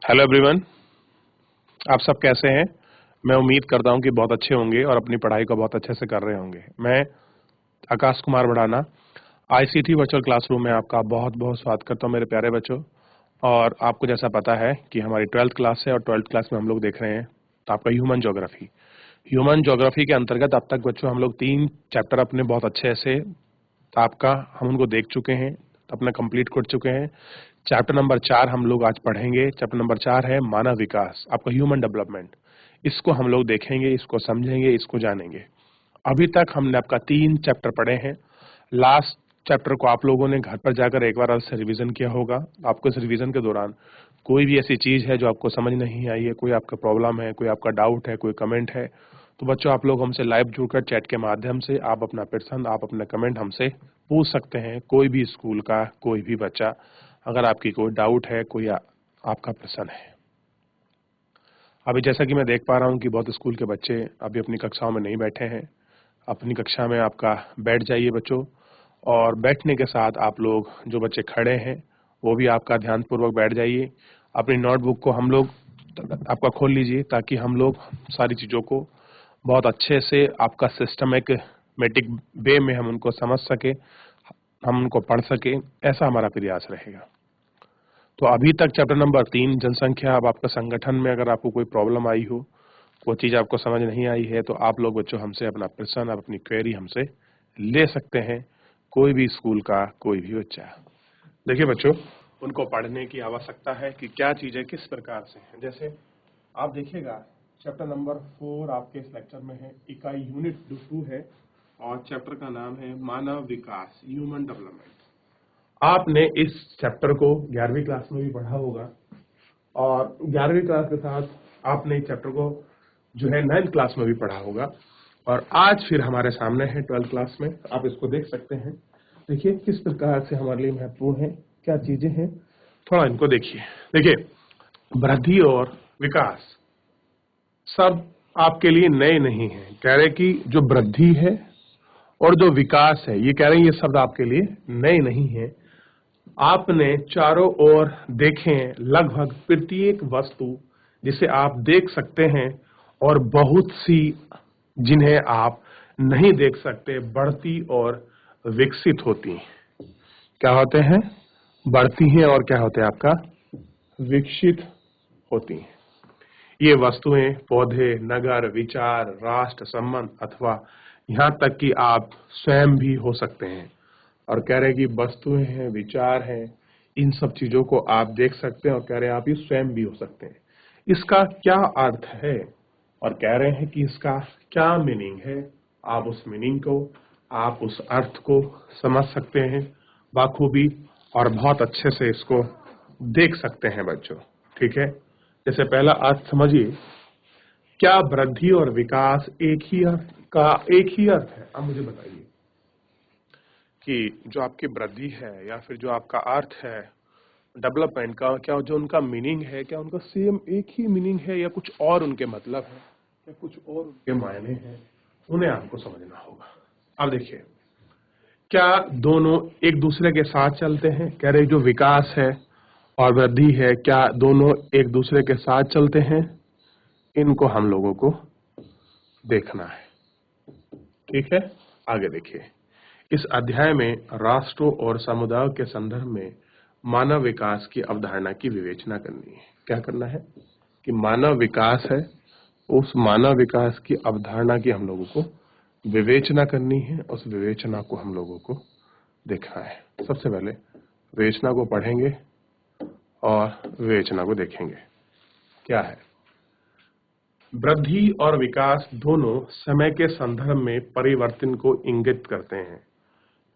Hello everyone, आप सब कैसे हैं? मैं उम्मीद करता हूं कि बहुत अच्छे होंगे और अपनी पढ़ाई को बहुत अच्छे से कर रहे होंगे। मैं Akash Kumar Bhadana ICT virtual classroom में आपका बहुत बहुत स्वागत करता हूं मेरे प्यारे बच्चों। और आपको जैसा पता है कि हमारी 12th क्लास है और 12th क्लास में हम लोग देख रहे हैं तो आपका ह्यूमन ज्योग्राफी के अंतर्गत अब तक बच्चों हम लोग 3 चैप्टर अपने बहुत अच्छे से आपका हम उनको देख चुके हैं, अपना कंप्लीट कर चुके हैं। चैप्टर नंबर 4 हम लोग आज पढ़ेंगे। चैप्टर नंबर 4 है मानव विकास, आपका ह्यूमन डेवलपमेंट। इसको हम लोग देखेंगे, इसको समझेंगे, इसको जानेंगे। अभी तक हमने आपका 3 चैप्टर पढ़े हैं। लास्ट चैप्टर को आप लोगों ने घर पर जाकर एक बार से रिवीजन किया होगा। आपको इस रिवीजन के दौरान कोई भी ऐसी चीज है जो आपको समझ नहीं आई है, कोई आपका प्रॉब्लम है, कोई आपका डाउट है, कोई कमेंट है, तो बच्चों आप लोग हमसे लाइव जुड़कर चैट के माध्यम से आप अपना प्रश्न, आप अपना कमेंट हमसे पूछ सकते हैं। कोई भी स्कूल का कोई भी बच्चा, अगर आपकी कोई डाउट है, कोई आपका प्रश्न है। अभी जैसा कि मैं देख पा रहा हूं कि बहुत स्कूल के बच्चे अभी अपनी कक्षाओं में नहीं बैठे हैं। अपनी कक्षा में आपका बैठ जाइए बच्चों, और बैठने के साथ आप लोग जो बच्चे खड़े हैं वो भी आपका ध्यानपूर्वक बैठ जाइए। अपनी नोटबुक को हम लोग आपका खोल लीजिए ताकि हम लोग सारी चीज़ों को बहुत अच्छे से आपका सिस्टमेटिक वे में हम उनको समझ सके, हम उनको पढ़ सके, ऐसा हमारा प्रयास रहेगा। तो अभी तक चैप्टर नंबर 3 जनसंख्या, अब आपका संगठन में अगर आपको कोई प्रॉब्लम आई हो, कोई चीज़ आपको समझ नहीं आई है, तो आप लोग बच्चों हमसे अपना प्रश्न, आप अपनी क्वेरी हमसे ले सकते हैं। कोई भी स्कूल का कोई भी बच्चा। देखिए बच्चों, उनको पढ़ने की आवश्यकता है कि क्या चीज़ें किस प्रकार से हैं। जैसे आप देखिएगा चैप्टर नंबर 4 आपके इस लेक्चर में है, इकाई यूनिट 2 है और चैप्टर का नाम है मानव विकास, ह्यूमन डेवलपमेंट। आपने इस चैप्टर को 11वीं क्लास में भी पढ़ा होगा और 11वीं क्लास के साथ आपने इस चैप्टर को जो है 9th क्लास में भी पढ़ा होगा, और आज फिर हमारे सामने है 12th क्लास में। आप इसको देख सकते हैं। देखिए किस प्रकार से हमारे लिए महत्वपूर्ण है, क्या चीजें हैं, थोड़ा इनको देखिए। देखिए, वृद्धि और विकास सब आपके लिए नए नहीं है। कह रहे कि जो वृद्धि है और जो विकास है, ये कह रहे हैं ये शब्द आपके लिए नए नहीं है। आपने चारों ओर देखें लगभग प्रत्येक वस्तु जिसे आप देख सकते हैं और बहुत सी जिन्हें आप नहीं देख सकते, बढ़ती और विकसित होती हैं। क्या होते हैं? बढ़ती हैं और क्या होते हैं आपका? विकसित होती हैं। ये वस्तुएं, पौधे, नगर, विचार, राष्ट्र, संबंध अथवा यहाँ तक कि आप स्वयं भी हो सकते हैं। और कह रहे हैं कि वस्तुएं हैं, विचार हैं, इन सब चीजों को आप देख सकते हैं, और कह रहे हैं आप ये स्वयं भी हो सकते हैं। इसका क्या अर्थ है और कह रहे हैं कि इसका क्या मीनिंग है, आप उस मीनिंग को, आप उस अर्थ को समझ सकते हैं बाखूबी और बहुत अच्छे से इसको देख सकते हैं बच्चों। ठीक है, जैसे पहला अर्थ समझिए, क्या वृद्धि और विकास एक ही अर्थ है? अब मुझे बताइए कि जो आपकी वृद्धि है या फिर जो आपका अर्थ है डेवलपमेंट का, क्या जो उनका मीनिंग है, क्या उनका सेम एक ही मीनिंग है या कुछ और उनके मतलब है या कुछ और उनके मायने हैं, उन्हें आपको समझना होगा। अब देखिए, क्या दोनों एक दूसरे के साथ चलते हैं? कह रहे जो विकास है और वृद्धि है, क्या दोनों एक दूसरे के साथ चलते हैं? इनको हम लोगों को देखना है। ठीक है, आगे देखिए। इस अध्याय में राष्ट्रों और समुदायों के संदर्भ में मानव विकास की अवधारणा की विवेचना करनी है। क्या करना है कि मानव विकास है, उस मानव विकास की अवधारणा की हम लोगों को विवेचना करनी है। उस विवेचना को हम लोगों को देखना है। सबसे पहले विवेचना को पढ़ेंगे और विवेचना को देखेंगे। क्या है? वृद्धि और विकास दोनों समय के संदर्भ में परिवर्तन को इंगित करते हैं।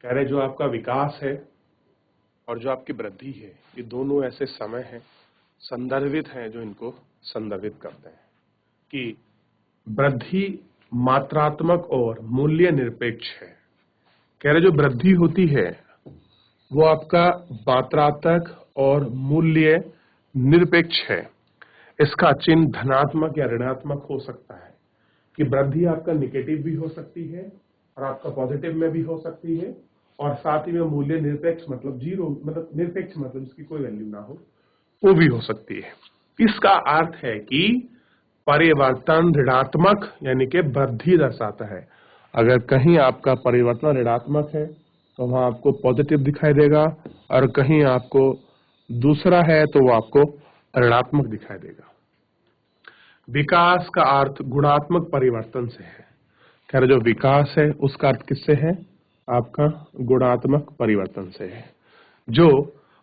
कह रहे जो आपका विकास है और जो आपकी वृद्धि है, ये दोनों ऐसे समय हैं, संदर्भित हैं, जो इनको संदर्भित करते हैं कि वृद्धि मात्रात्मक और मूल्य निरपेक्ष है। कह रहे जो वृद्धि होती है वो आपका मात्रात्मक और मूल्य निरपेक्ष है। इसका चिन्ह धनात्मक या ऋणात्मक हो सकता है, कि वृद्धि आपका निगेटिव भी हो सकती है और आपका पॉजिटिव में भी हो सकती है, और साथ ही में मूल्य निरपेक्ष मतलब जीरो, मतलब निरपेक्ष मतलब इसकी कोई वैल्यू ना हो, वो भी हो सकती है। इसका अर्थ है कि परिवर्तन ऋणात्मक यानी कि वृद्धि दर्शाता है। अगर कहीं आपका परिवर्तन ऋणात्मक है तो वहां आपको पॉजिटिव दिखाई देगा, और कहीं आपको दूसरा है तो वो आपको ऋणात्मक दिखाई देगा। विकास का अर्थ गुणात्मक परिवर्तन से है। खैर, जो विकास है उसका अर्थ किससे है? आपका गुणात्मक परिवर्तन से है। जो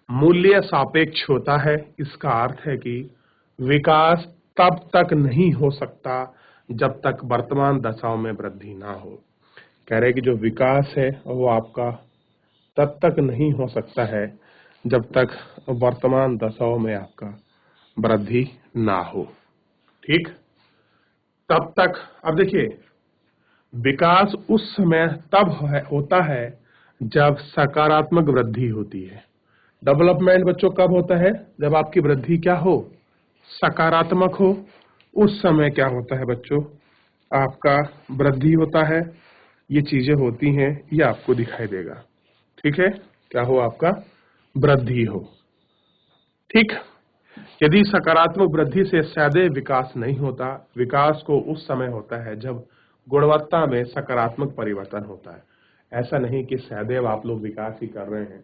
मूल्य सापेक्ष होता है, इसका अर्थ है कि विकास तब तक नहीं हो सकता जब तक वर्तमान दशाओं में वृद्धि ना हो। कह रहे कि जो विकास है वो आपका तब तक नहीं हो सकता है जब तक वर्तमान दशाओं में आपका वृद्धि ना हो। ठीक, तब तक। अब देखिए, विकास उस समय तब होता है जब सकारात्मक वृद्धि होती है। डेवलपमेंट बच्चों कब होता है? जब आपकी वृद्धि क्या हो? सकारात्मक हो। उस समय क्या होता है बच्चों? आपका वृद्धि होता है। ये चीजें होती हैं, ये आपको दिखाई देगा। ठीक है, क्या हो? आपका वृद्धि हो। ठीक, यदि सकारात्मक वृद्धि से सदैव विकास नहीं होता। विकास को उस समय होता है जब गुणवत्ता में सकारात्मक परिवर्तन होता है। ऐसा नहीं कि सदैव आप लोग विकास ही कर रहे हैं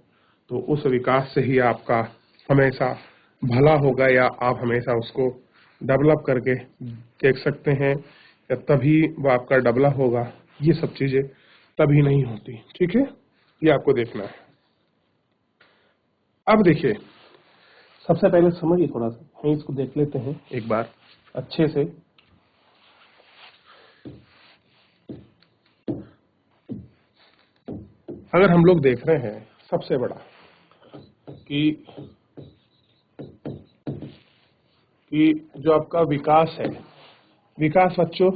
तो उस विकास से ही आपका हमेशा भला होगा, या आप हमेशा उसको डेवलप करके देख सकते हैं, या तभी वो आपका डेवलप होगा। ये सब चीजें तभी नहीं होती। ठीक है, ये आपको देखना है। अब देखिए, सबसे पहले समझिए, थोड़ा सा हम इसको देख लेते हैं एक बार अच्छे से। अगर हम लोग देख रहे हैं सबसे बड़ा कि जो आपका विकास है, विकास बच्चों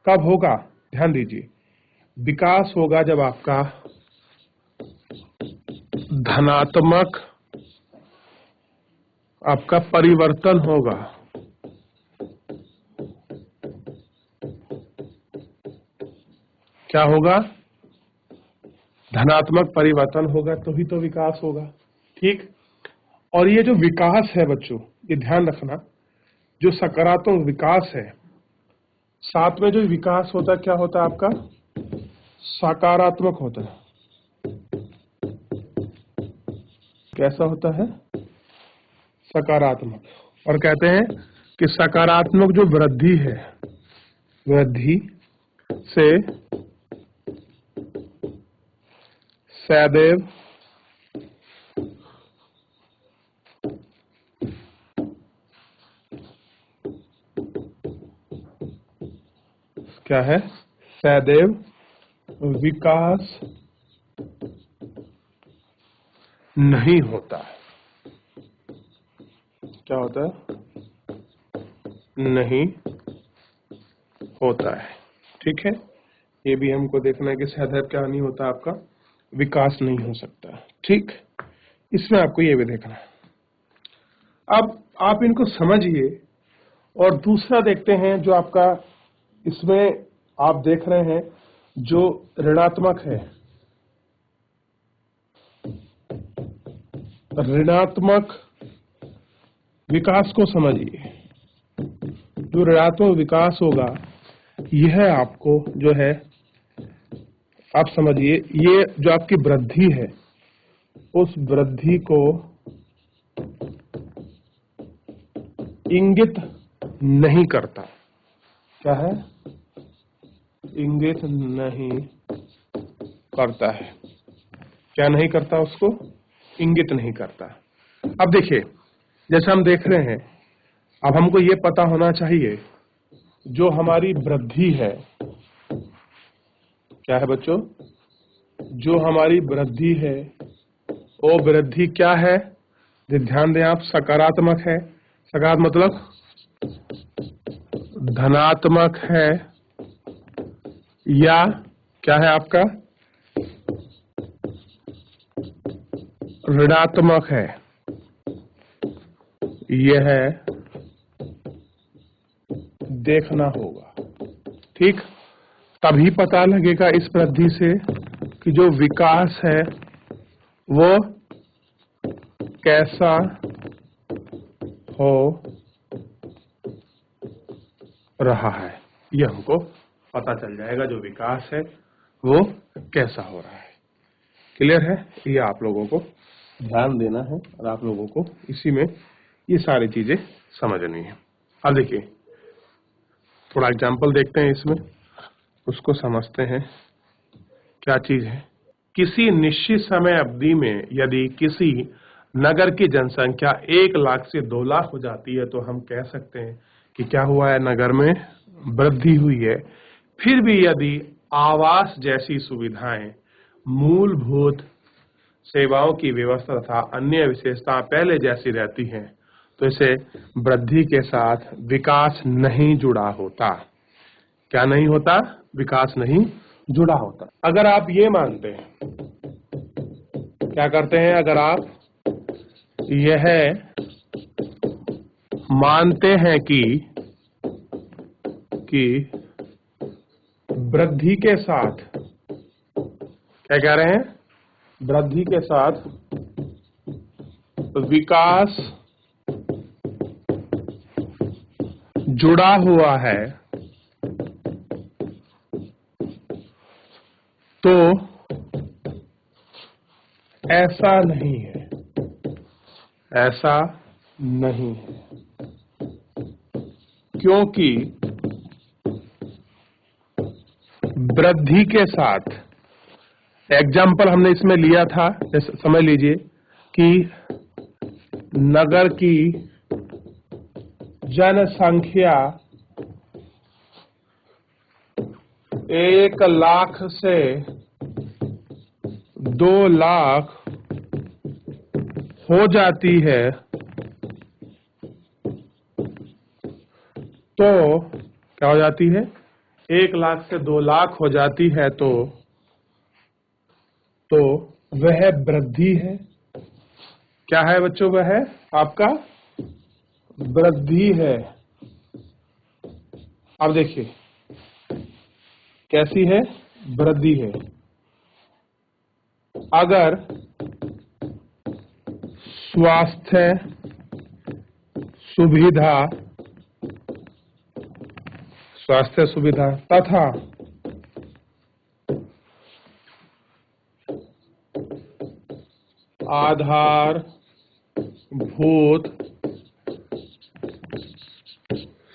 कब होगा? ध्यान दीजिए, विकास होगा जब आपका धनात्मक आपका परिवर्तन होगा। क्या होगा? धनात्मक परिवर्तन होगा तो ही तो विकास होगा। ठीक, और ये जो विकास है बच्चों, ये ध्यान रखना, जो सकारात्मक विकास है, साथ में जो विकास होता है क्या होता है आपका? सकारात्मक होता है। कैसा होता है? सकारात्मक। और कहते हैं कि सकारात्मक जो वृद्धि है, वृद्धि से सदैव क्या है? सदैव विकास नहीं होता है। क्या होता है? नहीं होता है। ठीक है, ये भी हमको देखना है कि सदैव क्या नहीं होता, आपका विकास नहीं हो सकता। ठीक, इसमें आपको ये भी देखना है। अब आप इनको समझिए, और दूसरा देखते हैं जो आपका इसमें आप देख रहे हैं जो ऋणात्मक है। ऋणात्मक विकास को समझिए। जो ऋणात्मक विकास होगा, यह आपको जो है, आप समझिए, ये जो आपकी वृद्धि है, उस वृद्धि को इंगित नहीं करता। क्या है? इंगित नहीं करता है। क्या नहीं करता? उसको इंगित नहीं करता। अब देखिए, जैसे हम देख रहे हैं, अब हमको ये पता होना चाहिए जो हमारी वृद्धि है, क्या है बच्चों? जो हमारी वृद्धि है वो वृद्धि क्या है? ध्यान दें आप, सकारात्मक है। सकारात्मक मतलब धनात्मक है, या क्या है आपका? ऋणात्मक है। यह देखना होगा। ठीक, तभी पता लगेगा इस वृद्धि से कि जो विकास है वो कैसा हो रहा है, ये हमको पता चल जाएगा जो विकास है वो कैसा हो रहा है। क्लियर है? ये आप लोगों को ध्यान देना है और आप लोगों को इसी में ये सारी चीजें समझनी है। अब देखिए थोड़ा एग्जाम्पल देखते हैं इसमें, उसको समझते हैं क्या चीज है। किसी निश्चित समय अवधि में यदि किसी नगर की जनसंख्या 1 लाख से 2 लाख हो जाती है तो हम कह सकते हैं कि क्या हुआ है, नगर में वृद्धि हुई है। फिर भी यदि आवास जैसी सुविधाएं, मूलभूत सेवाओं की व्यवस्था तथा अन्य विशेषताएं पहले जैसी रहती हैं तो इसे वृद्धि के साथ विकास नहीं जुड़ा होता। क्या नहीं होता? विकास नहीं जुड़ा होता। अगर आप ये मानते हैं, क्या करते हैं, अगर आप यह मानते हैं कि वृद्धि के साथ, क्या कह रहे हैं, वृद्धि के साथ विकास जुड़ा हुआ है तो ऐसा नहीं है, ऐसा नहीं है, क्योंकि वृद्धि के साथ, एग्जाम्पल हमने इसमें लिया था, समझ लीजिए कि नगर की जनसंख्या 1 लाख से 2 लाख हो जाती है तो क्या हो जाती है, 1 लाख से 2 लाख हो जाती है तो वह वृद्धि है। क्या है बच्चों? वह आपका वृद्धि है। अब देखिए कैसी है, वृद्धि है। अगर स्वास्थ्य सुविधा तथा आधारभूत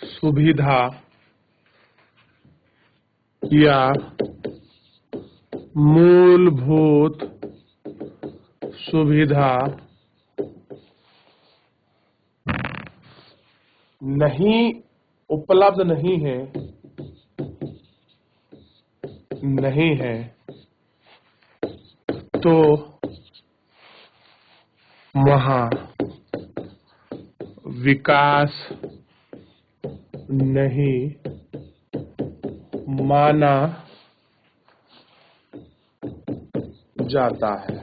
सुविधा या मूलभूत सुविधा नहीं उपलब्ध नहीं है तो वहां विकास नहीं माना जाता है।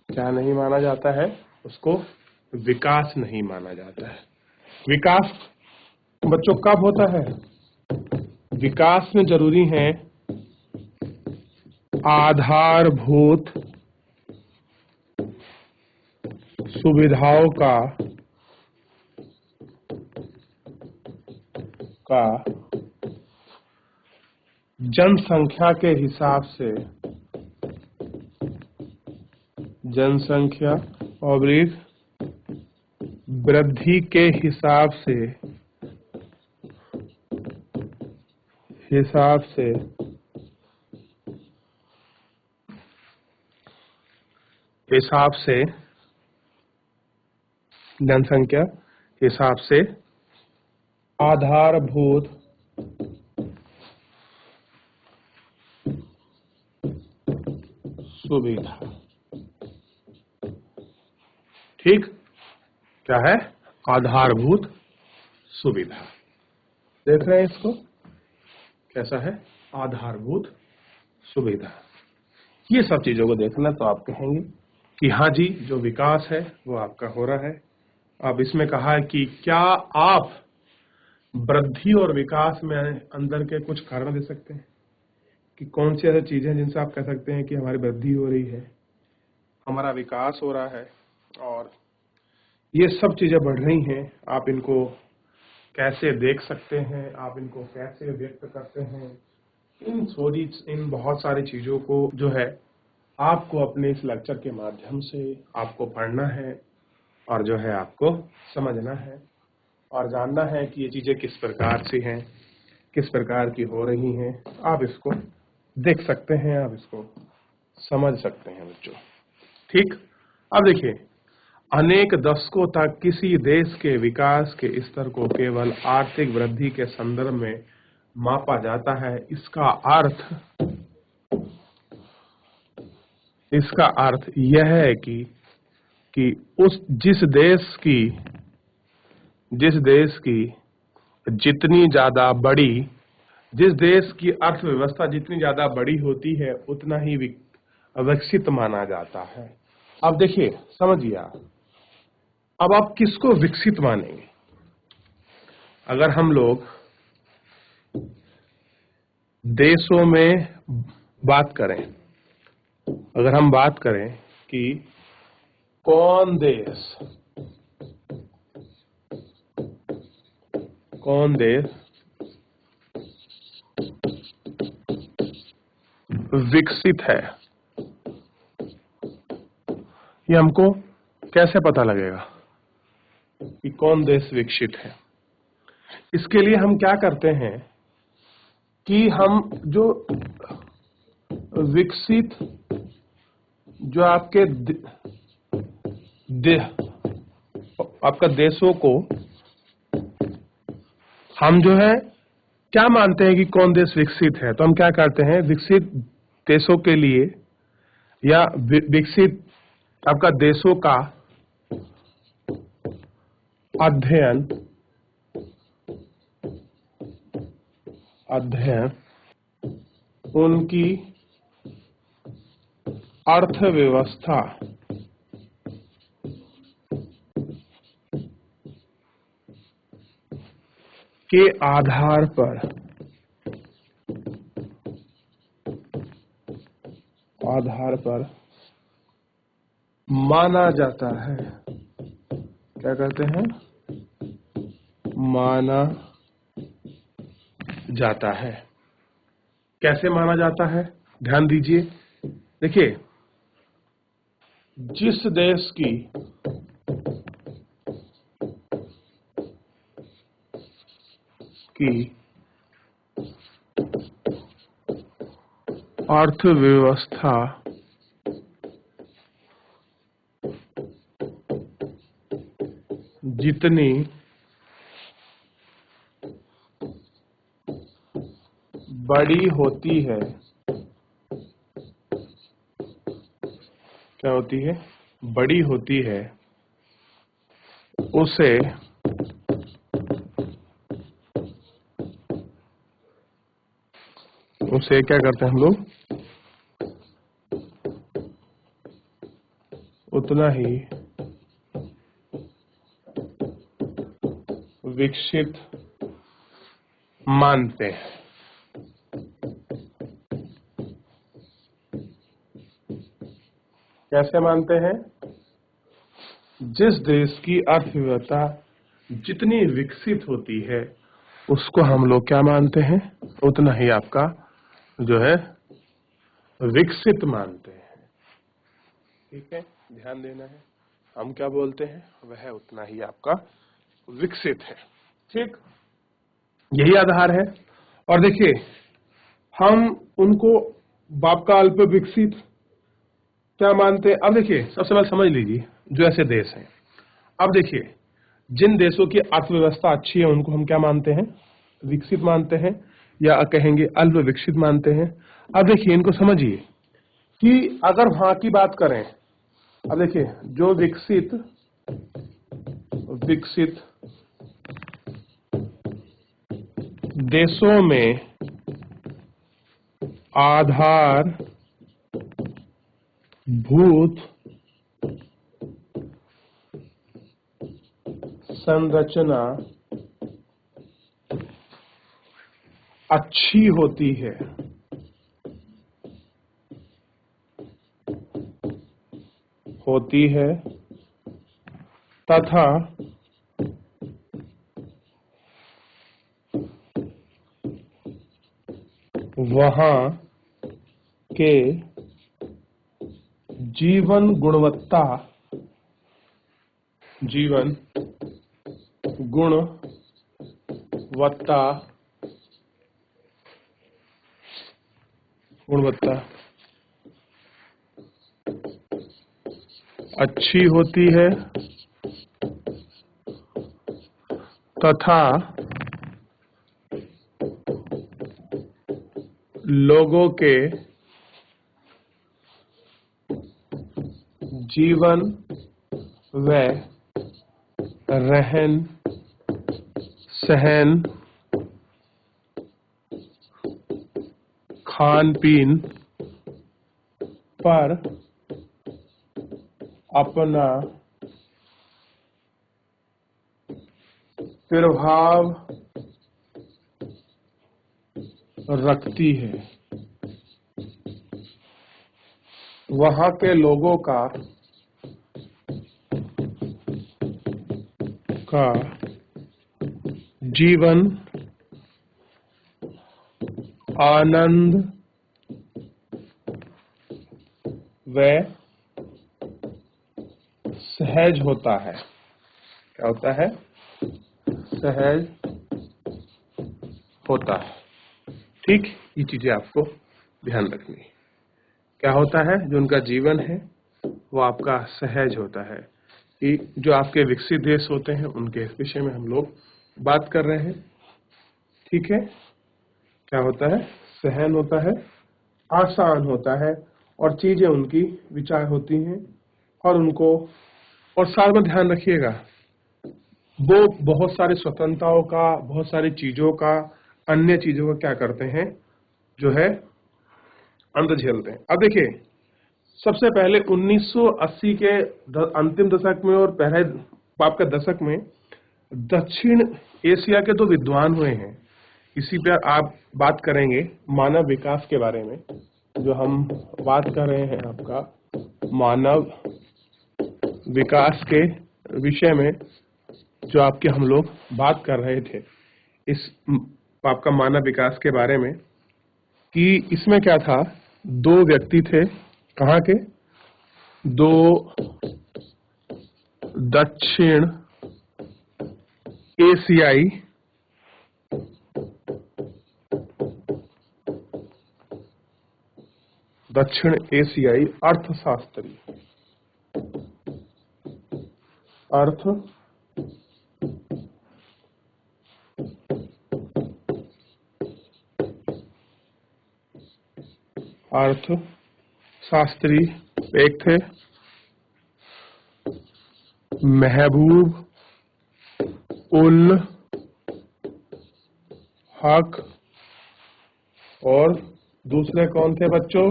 क्या नहीं माना जाता है? उसको विकास नहीं माना जाता है। विकास बच्चों कब होता है? विकास में जरूरी है आधारभूत सुविधाओं का जनसंख्या के हिसाब से, जनसंख्या और वृद्धि के हिसाब से जनसंख्या हिसाब से आधारभूत सुविधा। ठीक, क्या है? आधारभूत सुविधा। देख रहे हैं इसको कैसा है? आधारभूत सुविधा। ये सब चीजों को देखना तो आप कहेंगे कि हाँ जी जो विकास है वो आपका हो रहा है। अब इसमें कहा है कि क्या आप वृद्धि और विकास में अंदर के कुछ कारण दे सकते हैं कि कौन सी ऐसी चीजें जिनसे आप कह सकते हैं कि हमारी वृद्धि हो रही है, हमारा विकास हो रहा है, और ये सब चीजें बढ़ रही हैं। आप इनको कैसे देख सकते हैं, आप इनको कैसे व्यक्त करते हैं, इन बहुत सारी चीजों को जो है आपको अपने इस लेक्चर के माध्यम से आपको पढ़ना है और जो है आपको समझना है और जानना है कि ये चीजें किस प्रकार से हैं, किस प्रकार की हो रही हैं। आप इसको देख सकते हैं, आप इसको समझ सकते हैं बच्चों। ठीक, अब देखिए, अनेक दशकों तक किसी देश के विकास के स्तर को केवल आर्थिक वृद्धि के संदर्भ में मापा जाता है। इसका अर्थ यह है कि जिस देश की जितनी ज्यादा बड़ी जिस देश की अर्थव्यवस्था जितनी ज्यादा बड़ी होती है उतना ही विकसित माना जाता है। अब देखिए, समझिए अब आप किसको विकसित मानेंगे? अगर हम लोग देशों में बात करें, अगर हम बात करें कि कौन देश विकसित है, ये हमको कैसे पता लगेगा कि कौन देश विकसित है? इसके लिए हम क्या करते हैं कि हम जो विकसित जो आपका देशों को हम जो है क्या मानते हैं कि कौन देश विकसित है, तो हम क्या करते हैं, विकसित देशों के लिए या विकसित आपका देशों का अध्ययन उनकी अर्थव्यवस्था के आधार पर माना जाता है। क्या कहते हैं? माना जाता है। कैसे माना जाता है? ध्यान दीजिए। देखिए, जिस देश की अर्थव्यवस्था जितनी बड़ी होती है, क्या होती है? बड़ी होती है, उसे क्या करते हैं हम लोग? उतना ही विकसित मानते हैं। कैसे मानते हैं? जिस देश की अर्थव्यवस्था जितनी विकसित होती है उसको हम लोग क्या मानते हैं? उतना ही आपका जो है विकसित मानते हैं। ठीक है, ध्यान देना है। हम क्या बोलते हैं? वह उतना ही आपका विकसित है। ठीक, यही आधार है। और देखिए, हम उनको बाप का अल्प विकसित क्या मानते हैं? अब देखिए, सबसे पहले समझ लीजिए, जो ऐसे देश हैं, अब देखिए, जिन देशों की अर्थव्यवस्था अच्छी है उनको हम क्या मानते हैं? विकसित मानते हैं, या कहेंगे अल्प विकसित मानते हैं। अब देखिए, इनको समझिए कि अगर वहां की बात करें, अब देखिए, जो विकसित देशों में आधारभूत संरचना अच्छी होती है, तथा वहां के जीवन गुणवत्ता अच्छी होती है तथा लोगों के जीवन व रहन सहन खान पीन पर अपना प्रभाव रखती है। वहां के लोगों का जीवन आनंद व सहज होता है। क्या होता है? सहज होता है। ठीक, ये चीजें आपको ध्यान रखनी है। क्या होता है? जो उनका जीवन है वो आपका सहज होता है। कि जो आपके विकसित देश होते हैं उनके विषय में हम लोग बात कर रहे हैं। ठीक है, क्या होता है? सहन होता है, आसान होता है और चीजें उनकी विचार होती हैं और उनको, और साथ में ध्यान रखिएगा वो बहुत सारी स्वतंत्रताओं का, बहुत सारी चीजों का, अन्य चीजों का क्या करते हैं, जो है अंत झेलते हैं। अब देखिए, सबसे पहले 1980 के अंतिम दशक में और पहले आपका दशक में दक्षिण एशिया के 2 विद्वान हुए हैं। इसी पर आप बात करेंगे मानव विकास के बारे में। जो हम बात कर रहे हैं आपका मानव विकास के विषय में, जो आपके हम लोग बात कर रहे थे इस आपका मानव विकास के बारे में, कि इसमें क्या था, 2 व्यक्ति थे। कहाँ के? 2 दक्षिण एशियाई अर्थशास्त्री, अर्थशास्त्री एक थे महबूब उल हक, और दूसरे कौन थे बच्चों?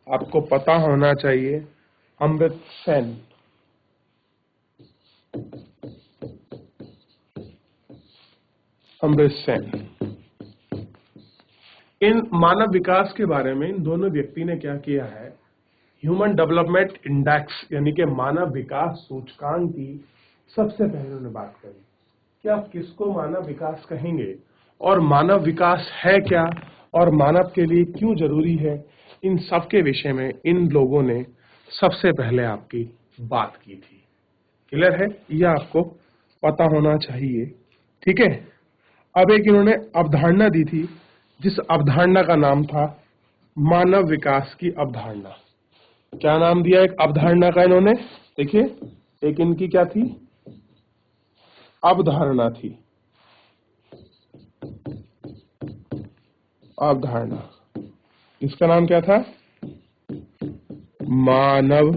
आपको पता होना चाहिए, अमृत सेन। इन मानव विकास के बारे में इन दोनों व्यक्ति ने क्या किया है, ह्यूमन डेवलपमेंट इंडेक्स यानी कि मानव विकास सूचकांक की सबसे पहले उन्होंने बात करी कि आप किसको मानव विकास कहेंगे और मानव विकास है क्या और मानव के लिए क्यों जरूरी है। इन सब के विषय में इन लोगों ने सबसे पहले आपकी बात की थी। क्लियर है? यह आपको पता होना चाहिए। ठीक है, अब एक इन्होंने अवधारणा दी थी, जिस अवधारणा का नाम था मानव विकास की अवधारणा। क्या नाम दिया एक अवधारणा का इन्होंने? देखिए, एक इनकी क्या थी? अवधारणा थी। अवधारणा, इसका नाम क्या था? मानव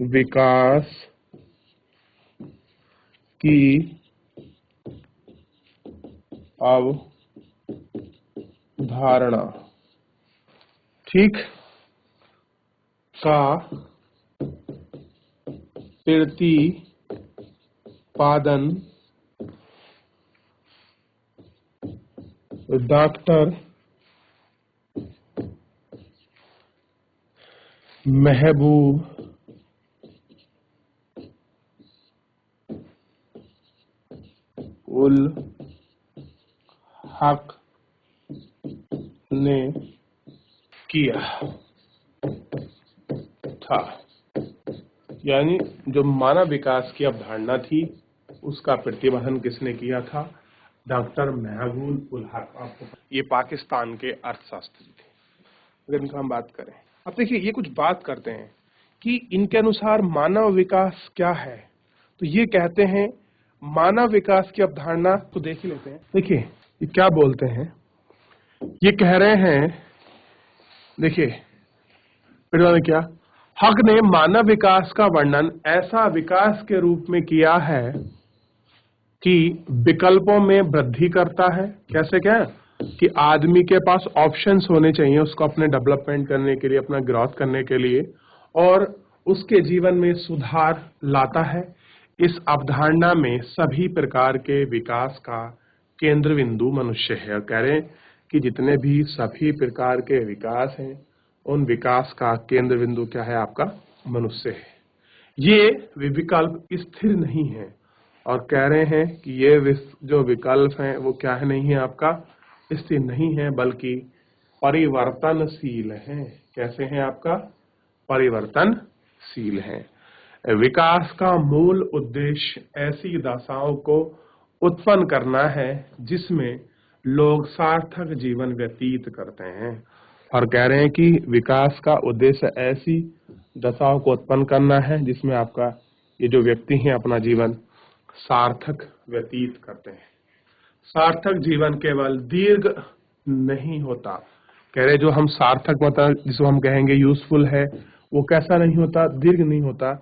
विकास की अवधारणा। ठीक, का प्रतिपादन डॉक्टर महबूब उल हक ने किया था। यानी जो मानव विकास की अवधारणा थी उसका प्रतिपादन किसने किया था? डॉक्टर महबूब उल हक। आपको ये पाकिस्तान के अर्थशास्त्री थे। अगर इनका हम बात करें, अब देखिए ये कुछ बात करते हैं कि इनके अनुसार मानव विकास क्या है। तो ये कहते हैं मानव विकास की अवधारणा को देख ही लेते हैं। देखिए ये क्या बोलते हैं, ये कह रहे हैं, देखिए क्या हक ने मानव विकास का वर्णन ऐसा विकास के रूप में किया है कि विकल्पों में वृद्धि करता है। कैसे क्या कि आदमी के पास ऑप्शंस होने चाहिए उसको अपने डेवलपमेंट करने के लिए, अपना ग्रोथ करने के लिए, और उसके जीवन में सुधार लाता है। इस अवधारणा में सभी प्रकार के विकास का केंद्र बिंदु मनुष्य है। कह रहे हैं कि जितने भी सभी प्रकार के विकास हैं उन विकास का केंद्र बिंदु क्या है? आपका मनुष्य है। ये विकल्प स्थिर नहीं है और कह रहे हैं कि ये जो विकल्प हैं वो क्या है? नहीं है आपका स्थिर नहीं है बल्कि परिवर्तनशील हैं। कैसे हैं? आपका परिवर्तनशील है। विकास का मूल उद्देश्य ऐसी दशाओं को उत्पन्न करना है जिसमें लोग सार्थक जीवन व्यतीत करते हैं। और कह रहे हैं कि विकास का उद्देश्य ऐसी दशाओं को उत्पन्न करना है जिसमें आपका ये जो व्यक्ति हैं अपना जीवन सार्थक व्यतीत करते हैं। सार्थक जीवन केवल दीर्घ नहीं होता। कह रहे जो हम सार्थक मतलब जिसको हम कहेंगे यूजफुल है, वो कैसा नहीं होता? दीर्घ नहीं होता।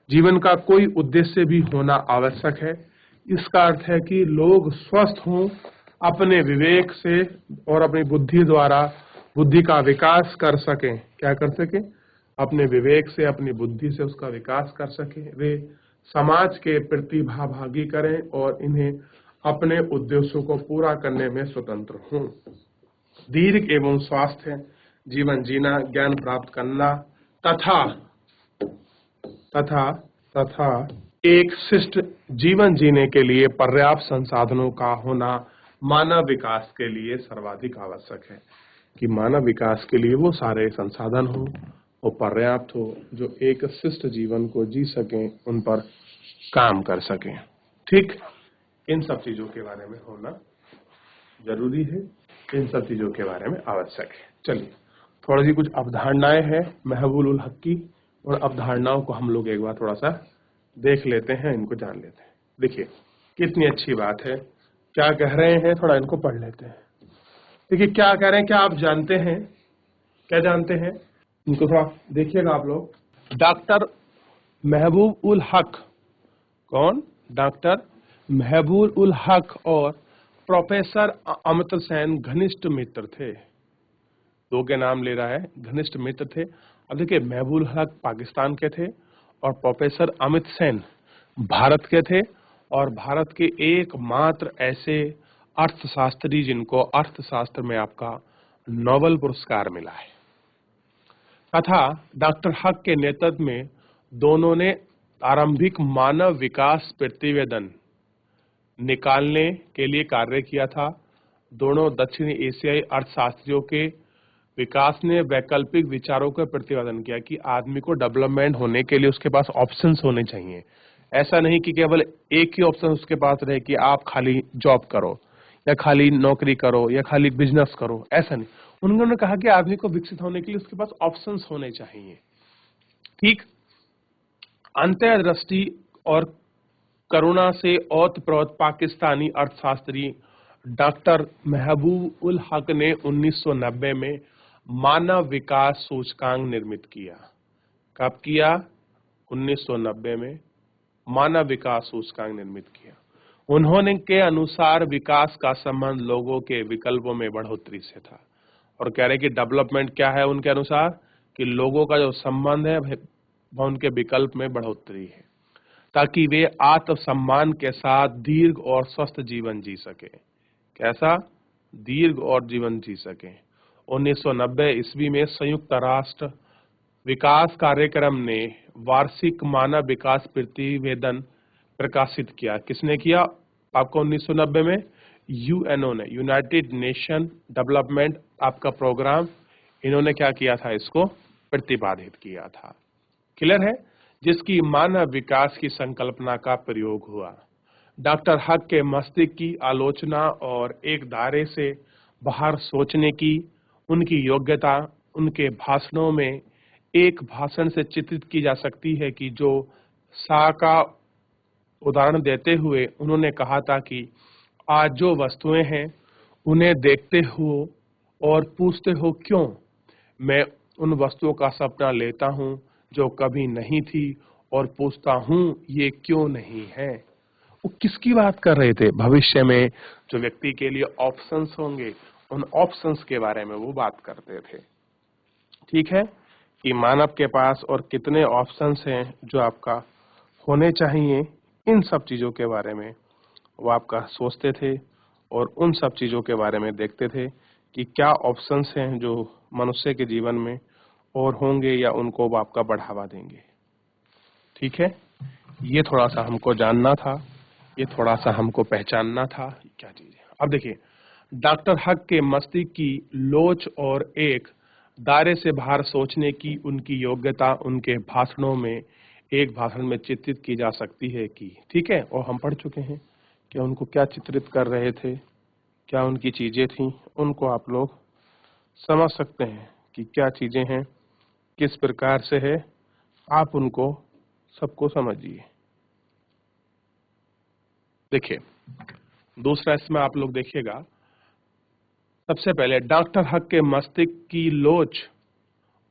जीवन का कोई उद्देश्य भी होना आवश्यक है। इसका अर्थ है कि लोग स्वस्थ हों, अपने विवेक से और अपनी बुद्धि द्वारा बुद्धि का विकास कर सकें। क्या कर सकें? अपने विवेक से, अपनी बुद्धि से उसका विकास कर सकें। वे समाज के प्रतिभागी करें और इन्हें अपने उद्देश्यों को पूरा करने में स्वतंत्र हों। दीर्घ एवं स्वास्थ्य जीवन जीना, ज्ञान प्राप्त करना तथा तथा तथा एक शिष्ट जीवन जीने के लिए पर्याप्त संसाधनों का होना मानव विकास के लिए सर्वाधिक आवश्यक है। कि मानव विकास के लिए वो सारे संसाधन हो, वो पर्याप्त हो, जो एक शिष्ट जीवन को जी सकें, उन पर काम कर सकें। ठीक, इन सब चीजों के बारे में होना जरूरी है, इन सब चीजों के बारे में आवश्यक है। चलिए थोड़ी सी कुछ अवधारणाएं हैं महबूब उल हक की, और अवधारणाओं को हम लोग एक बार थोड़ा सा देख लेते हैं, इनको जान लेते हैं। देखिए कितनी अच्छी बात है, क्या कह रहे हैं, थोड़ा इनको पढ़ लेते हैं। देखिए क्या कह रहे हैं, क्या आप जानते हैं? क्या जानते हैं? इनको थोड़ा देखिएगा आप लोग। डॉक्टर महबूब उल हक, कौन? डॉक्टर महबूब उल हक और प्रोफेसर अमित सेन घनिष्ठ मित्र थे। दो के नाम ले रहा है, घनिष्ठ मित्र थे। अब देखिए महबूब उल हक पाकिस्तान के थे और प्रोफेसर अमित सेन भारत के थे, और भारत के एकमात्र ऐसे अर्थशास्त्री जिनको अर्थशास्त्र में आपका नोबेल पुरस्कार मिला है। तथा डॉक्टर हक के नेतृत्व में दोनों ने आरंभिक मानव विकास प्रतिवेदन निकालने के लिए कार्य किया था। दोनों दक्षिणी एशियाई अर्थशास्त्रियों के विकास ने वैकल्पिक विचारों का प्रतिपादन किया कि आदमी को डेवलपमेंट होने के लिए उसके पास ऑप्शंस होने चाहिए। ऐसा नहीं कि केवल एक ही ऑप्शन उसके पास रहे कि आप खाली जॉब करो या खाली नौकरी करो या खाली बिजनेस करो, ऐसा नहीं। उन्होंने कहा कि आदमी को विकसित होने के लिए उसके पास ऑप्शंस होने चाहिए। ठीक, अंतर्दृष्टि और करुणा से ओतप्रोत पाकिस्तानी अर्थशास्त्री डॉक्टर महबूब उल हक ने 1990 में मानव विकास सूचकांक निर्मित किया। कब किया? 1990 में मानव विकास सूचकांक निर्मित किया। उन्होंने के अनुसार विकास का संबंध लोगों के विकल्पों में बढ़ोतरी से था, और कह रहे कि डेवलपमेंट क्या है उनके अनुसार कि लोगों का जो संबंध है वह उनके विकल्प में बढ़ोतरी है, ताकि वे आत्मसम्मान के साथ दीर्घ और स्वस्थ जीवन जी सके। कैसा? दीर्घ और जीवन जी सके। 1990 ईस्वी में संयुक्त राष्ट्र विकास कार्यक्रम ने वार्षिक मानव विकास प्रतिवेदन प्रकाशित किया। किसने किया? आपको 1990 में यूएनओ ने, यूनाइटेड नेशन डेवलपमेंट आपका प्रोग्राम, इन्होंने क्या किया था, इसको प्रतिपादित किया था। क्लियर है? जिसकी मानव विकास की संकल्पना का प्रयोग हुआ। डॉक्टर हक के मस्तिष्क की आलोचना और एक दायरे से बाहर सोचने की उनकी योग्यता उनके भाषणों में एक भाषण से चित्रित की जा सकती है कि जो सा का उदाहरण देते हुए उन्होंने कहा था कि आज जो वस्तुएं हैं उन्हें देखते हो और पूछते हो क्यों, मैं उन वस्तुओं का सपना लेता हूं जो कभी नहीं थी और पूछता हूं ये क्यों नहीं है। वो किसकी बात कर रहे थे? भविष्य में जो व्यक्ति के लिए ऑप्शंस होंगे उन ऑप्शंस के बारे में वो बात करते थे। ठीक है, कि मानव के पास और कितने ऑप्शंस हैं जो आपका होने चाहिए, इन सब चीजों के बारे में वो आपका सोचते थे और उन सब चीजों के बारे में देखते थे कि क्या ऑप्शंस हैं जो मनुष्य के जीवन में और होंगे या उनको वो आपका बढ़ावा देंगे। ठीक है, ये थोड़ा सा हमको जानना था, ये थोड़ा सा हमको पहचानना था क्या चीज है। अब देखिए, डॉक्टर हक के मस्तिष्क की लोच और एक दायरे से बाहर सोचने की उनकी योग्यता उनके भाषणों में एक भाषण में चित्रित की जा सकती है कि, ठीक है, और हम पढ़ चुके हैं कि उनको क्या चित्रित कर रहे थे, क्या उनकी चीजें थी, उनको आप लोग समझ सकते हैं कि क्या चीजें हैं, किस प्रकार से है, आप उनको सबको समझिए। देखिए, दूसरा इसमें आप लोग देखिएगा, सबसे पहले डॉक्टर हक के मस्तिष्क की लोच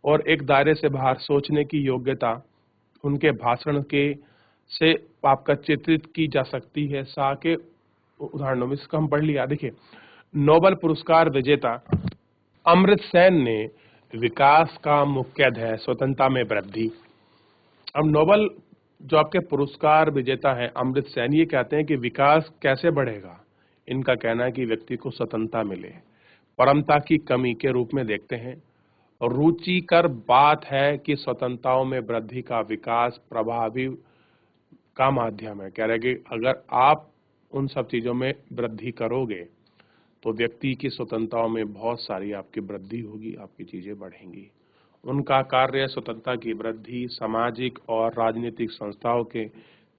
और एक दायरे से बाहर सोचने की योग्यता उनके भाषण के से आपका चित्रित की जा सकती है सा के उदाहरणों में। इसका हम पढ़ लिया। देखिए, नोबेल पुरस्कार विजेता अमर्त्य सेन ने विकास का मुख्यतः है स्वतंत्रता में वृद्धि। अब नोबेल जो आपके पुरस्कार विजेता है अमर्त्य सेन, ये कहते हैं कि विकास कैसे बढ़ेगा। इनका कहना है कि व्यक्ति को स्वतंत्रता मिले, परमता की कमी के रूप में देखते हैं। रुचिकर बात है कि स्वतंत्रताओं में वृद्धि का विकास प्रभावी का माध्यम है। कह रहे कि अगर आप उन सब चीजों में वृद्धि करोगे तो व्यक्ति की स्वतंत्रताओं में बहुत सारी आपकी वृद्धि होगी, आपकी चीजें बढ़ेंगी। उनका कार्य स्वतंत्रता की वृद्धि सामाजिक और राजनीतिक संस्थाओं के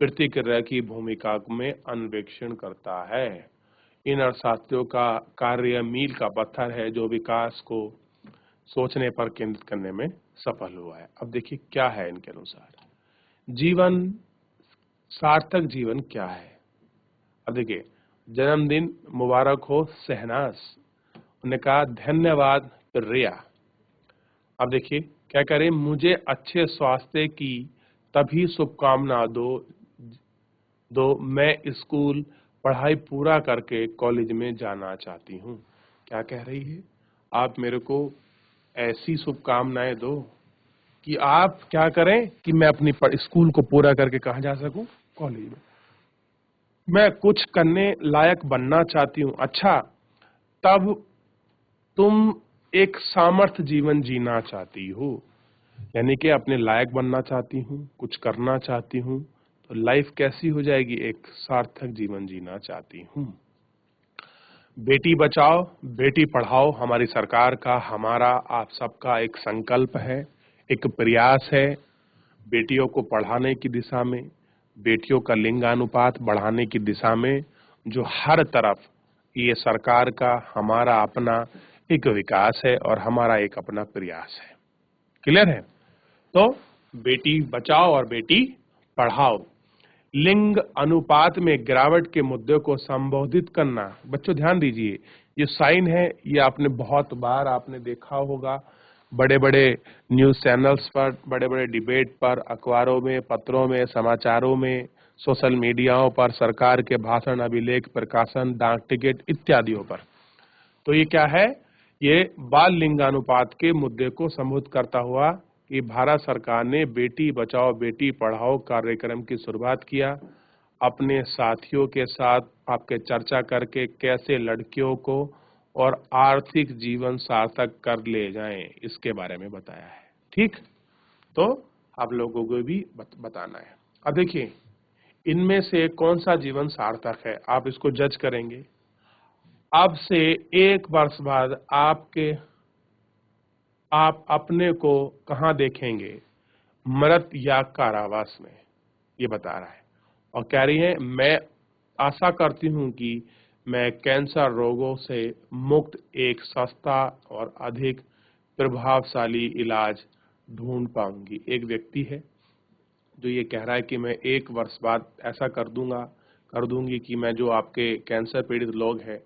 प्रतिक्रिया की भूमिका में अन्वेषण करता है। इन अर्थशास्त्रियों का कार्य मील का पत्थर है जो विकास को सोचने पर केंद्रित करने में सफल हुआ है। अब देखिए क्या है इनके अनुसार जीवन, सार्थक जीवन क्या है। अब देखिए, जन्मदिन मुबारक हो शहनाज, उन्होंने कहा धन्यवाद रिया। अब देखिए क्या करें, मुझे अच्छे स्वास्थ्य की तभी शुभकामना दो मैं स्कूल पढ़ाई पूरा करके कॉलेज में जाना चाहती हूँ। क्या कह रही है, आप मेरे को ऐसी शुभकामनाएं दो कि आप क्या करें कि मैं अपनी स्कूल को पूरा करके कहाँ जा सकूं, कॉलेज में। मैं कुछ करने लायक बनना चाहती हूँ। अच्छा, तब तुम एक सामर्थ्य जीवन जीना चाहती हो, यानी कि अपने लायक बनना चाहती हूँ, कुछ करना चाहती हूँ, तो लाइफ कैसी हो जाएगी, एक सार्थक जीवन जीना चाहती हूँ। बेटी बचाओ बेटी पढ़ाओ हमारी सरकार का, हमारा आप सबका एक संकल्प है, एक प्रयास है बेटियों को पढ़ाने की दिशा में, बेटियों का लिंगानुपात बढ़ाने की दिशा में, जो हर तरफ ये सरकार का हमारा अपना एक विकास है और हमारा एक अपना प्रयास है। क्लियर है? तो बेटी बचाओ और बेटी पढ़ाओ, लिंग अनुपात में गिरावट के मुद्दे को संबोधित करना। बच्चों ध्यान दीजिए, ये साइन है, ये आपने बहुत बार आपने देखा होगा, बड़े बड़े न्यूज चैनल्स पर, बड़े बड़े डिबेट पर, अखबारों में, पत्रों में, समाचारों में, सोशल मीडियाओं पर, सरकार के भाषण, अभिलेख, प्रकाशन, डाक टिकट इत्यादियों पर। तो ये क्या है, ये बाल लिंगानुपात के मुद्दे को संबोधित करता हुआ कि भारत सरकार ने बेटी बचाओ बेटी पढ़ाओ कार्यक्रम की शुरुआत किया। अपने साथियों के साथ आपके चर्चा करके कैसे लड़कियों को और आर्थिक जीवन सार्थक कर ले जाएं, इसके बारे में बताया है। ठीक, तो आप लोगों को भी बताना है। अब देखिए, इनमें से कौन सा जीवन सार्थक है, आप इसको जज करेंगे। अब से 1 वर्ष बाद आप अपने को कहाँ देखेंगे, मृत या कारावास में, ये बता रहा है। और कह रही है, मैं आशा करती हूं कि मैं कैंसर रोगों से मुक्त एक सस्ता और अधिक प्रभावशाली इलाज ढूंढ पाऊंगी। एक व्यक्ति है जो ये कह रहा है कि मैं 1 वर्ष बाद ऐसा कर दूंगी कि मैं जो आपके कैंसर पीड़ित लोग हैं,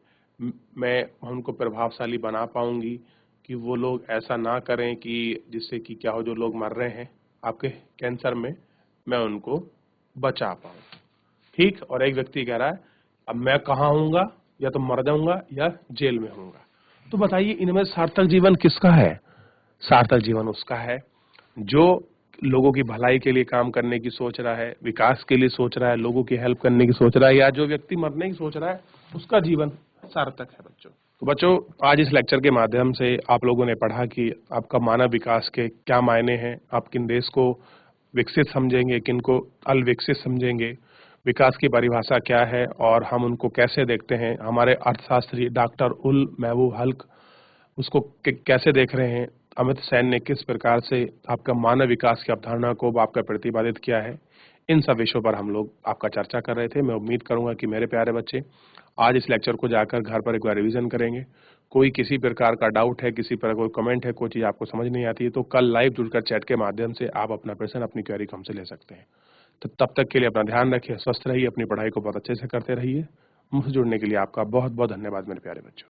मैं उनको प्रभावशाली बना पाऊंगी कि वो लोग ऐसा ना करें कि जिससे कि क्या हो, जो लोग मर रहे हैं आपके कैंसर में, मैं उनको बचा पाऊं। ठीक। और एक व्यक्ति कह रहा है, अब मैं कहाँ होऊंगा, या तो मर जाऊंगा या जेल में होऊंगा। तो बताइए, इनमें सार्थक जीवन किसका है? सार्थक जीवन उसका है जो लोगों की भलाई के लिए काम करने की सोच रहा है, विकास के लिए सोच रहा है, लोगों की हेल्प करने की सोच रहा है, या जो व्यक्ति मरने की सोच रहा है, उसका जीवन सार्थक है बच्चों। तो बच्चों, आज इस लेक्चर के माध्यम से आप लोगों ने पढ़ा कि आपका मानव विकास के क्या मायने हैं, आप किन देश को विकसित समझेंगे, किन को अविकसित समझेंगे, विकास की परिभाषा क्या है और हम उनको कैसे देखते हैं। हमारे अर्थशास्त्री डॉक्टर उल महबूब हल्क उसको कैसे देख रहे हैं, अमित सेन ने किस प्रकार से आपका मानव विकास की अवधारणा को आपका प्रतिपादित किया है। इन सब विषयों पर हम लोग आपका चर्चा कर रहे थे। मैं उम्मीद करूंगा कि मेरे प्यारे बच्चे आज इस लेक्चर को जाकर घर पर एक बार रिवीजन करेंगे। कोई किसी प्रकार का डाउट है, किसी पर कोई कमेंट है, कोई चीज आपको समझ नहीं आती है, तो कल लाइव जुड़कर चैट के माध्यम से आप अपना प्रश्न, अपनी क्वेरी हमसे ले सकते हैं। तो तब तक के लिए अपना ध्यान रखिए, स्वस्थ रहिए, अपनी पढ़ाई को बहुत अच्छे से करते रहिए। मुझसे जुड़ने के लिए आपका बहुत बहुत धन्यवाद मेरे प्यारे बच्चों।